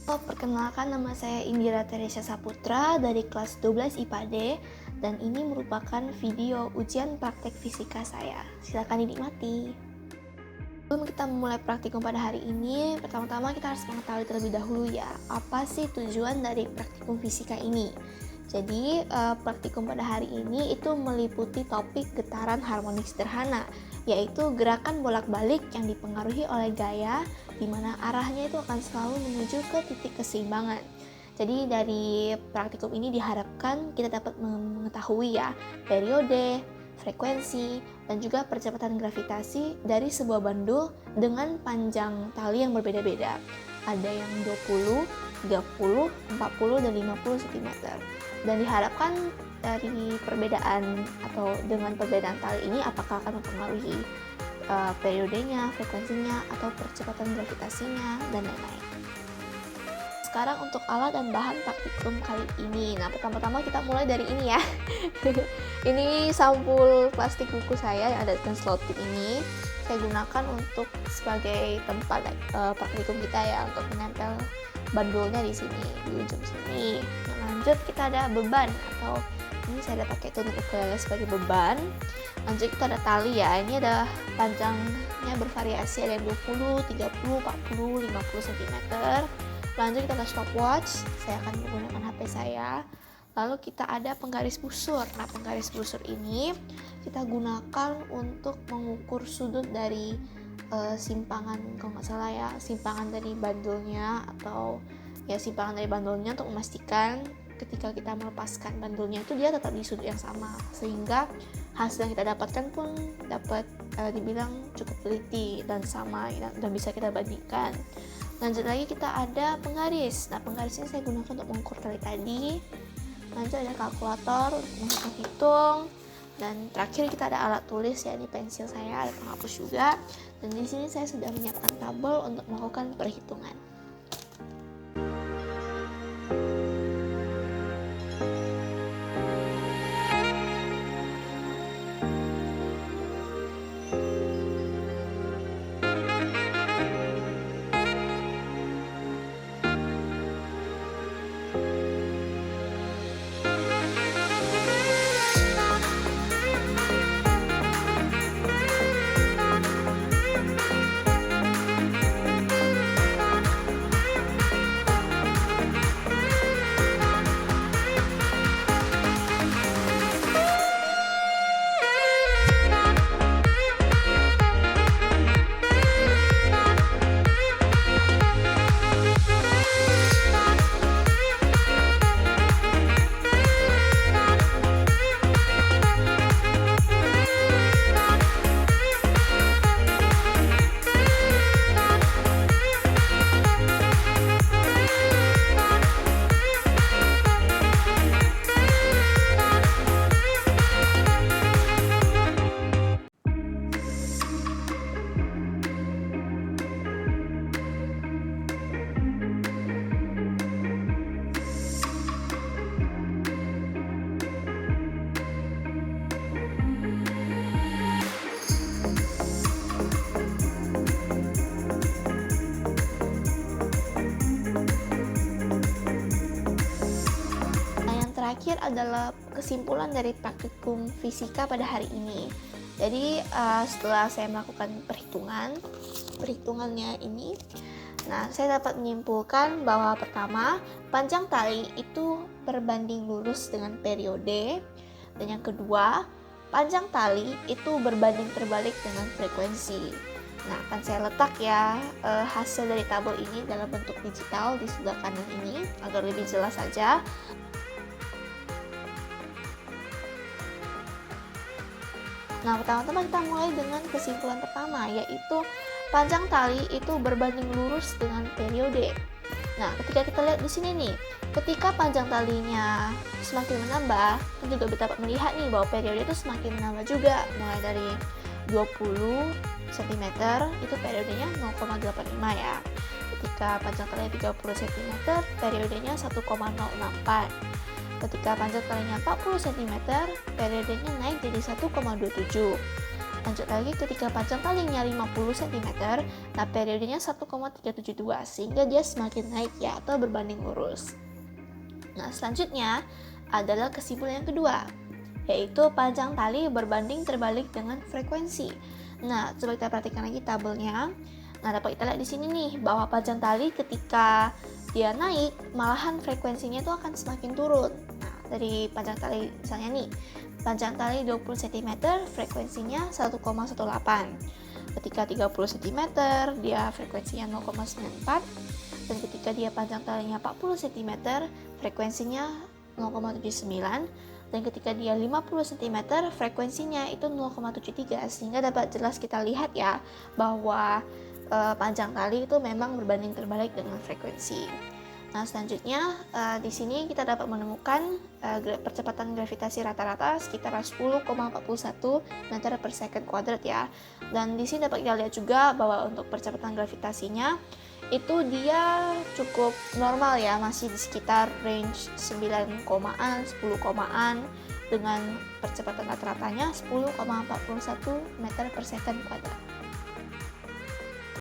Perkenalkan, nama saya Indira Teresia Saputra dari kelas 12 IPA D, dan ini merupakan video ujian praktek fisika saya. Silakan dinikmati. Sebelum kita memulai praktikum pada hari ini, pertama-tama kita harus mengetahui terlebih dahulu ya, apa sih tujuan dari praktikum fisika ini. Jadi, praktikum pada hari ini itu meliputi topik getaran harmonik sederhana, yaitu gerakan bolak-balik yang dipengaruhi oleh gaya, di mana arahnya itu akan selalu menuju ke titik keseimbangan. Jadi dari praktikum ini diharapkan kita dapat mengetahui ya, periode, frekuensi, dan juga percepatan gravitasi dari sebuah bandul dengan panjang tali yang berbeda-beda. Ada yang 20, 30, 40, dan 50 cm. Dan diharapkan dari perbedaan atau dengan perbedaan tali ini apakah akan mempengaruhi periodenya, frekuensinya, atau percepatan gravitasinya, dan lain-lain. Sekarang untuk alat dan bahan praktikum kali ini. Nah, pertama-tama kita mulai dari ini ya. Ini sampul plastik buku saya yang ada dengan slot tip ini. Saya gunakan untuk sebagai tempat praktikum kita ya, untuk menempel bandulnya di sini, di ujung sini. Nah, lanjut kita ada beban, atau ini saya ada pakai tutup ukulele sebagai beban. Lanjut kita ada tali ya, ini ada panjangnya bervariasi, ada yang 20, 30, 40, 50 cm. Lanjut kita ada stopwatch, saya akan menggunakan HP saya. Lalu kita ada penggaris busur. Nah, penggaris busur ini kita gunakan untuk mengukur sudut dari simpangan, kalau nggak salah ya, simpangan dari bandulnya, atau ya simpangan dari bandulnya, untuk memastikan ketika kita melepaskan bandulnya itu dia tetap di sudut yang sama, sehingga hasil yang kita dapatkan pun dapat dibilang cukup teliti dan sama dan bisa kita bandingkan. Lanjut lagi kita ada penggaris. Nah, penggaris ini saya gunakan untuk mengukur tali tadi. Lanjut ada kalkulator untuk menghitung. Dan terakhir kita ada alat tulis ya, ini pensil saya, ada penghapus juga. Dan di sini saya sudah menyiapkan tabel untuk melakukan perhitungan. Terakhir adalah kesimpulan dari praktikum fisika pada hari ini. Jadi setelah saya melakukan perhitungannya ini, nah saya dapat menyimpulkan bahwa pertama, panjang tali itu berbanding lurus dengan periode, dan yang kedua, panjang tali itu berbanding terbalik dengan frekuensi. Nah, akan saya letak ya hasil dari tabel ini dalam bentuk digital di sebelah kanan ini agar lebih jelas saja. Nah, pertama-tama kita mulai dengan kesimpulan pertama, yaitu panjang tali itu berbanding lurus dengan periode. Nah, ketika kita lihat di sini nih, ketika panjang talinya semakin menambah, kita juga dapat melihat nih bahwa periode itu semakin menambah juga. Mulai dari 20 cm, itu periodenya 0,85 ya. Ketika panjang talinya 30 cm, periodenya 1,064. Ketika panjang talinya 40 cm, periodenya naik jadi 1,27. Lanjut lagi ketika panjang talinya 50 cm, nah periodenya 1,372 sehingga dia semakin naik ya atau berbanding lurus. Nah, selanjutnya adalah kesimpulan yang kedua, yaitu panjang tali berbanding terbalik dengan frekuensi. Nah, coba kita perhatikan lagi tabelnya. Nah, dapat kita lihat di sini nih bahwa panjang tali ketika dia naik, malahan frekuensinya itu akan semakin turun. Nah, dari panjang tali misalnya nih, panjang tali 20 cm, frekuensinya 1,18. Ketika 30 cm, dia frekuensinya 0,94. Dan ketika dia panjang talinya 40 cm, frekuensinya 0,79. Dan ketika dia 50 cm, frekuensinya itu 0,73. Sehingga dapat jelas kita lihat ya bahwa panjang tali itu memang berbanding terbalik dengan frekuensi. Nah, selanjutnya di sini kita dapat menemukan percepatan gravitasi rata-rata sekitar 10,41 meter per second kuadrat ya. Dan di sini dapat kita lihat juga bahwa untuk percepatan gravitasinya itu dia cukup normal ya, masih di sekitar range 9 komaan, 10 komaan dengan percepatan rata-ratanya 10,41 meter per second kuadrat.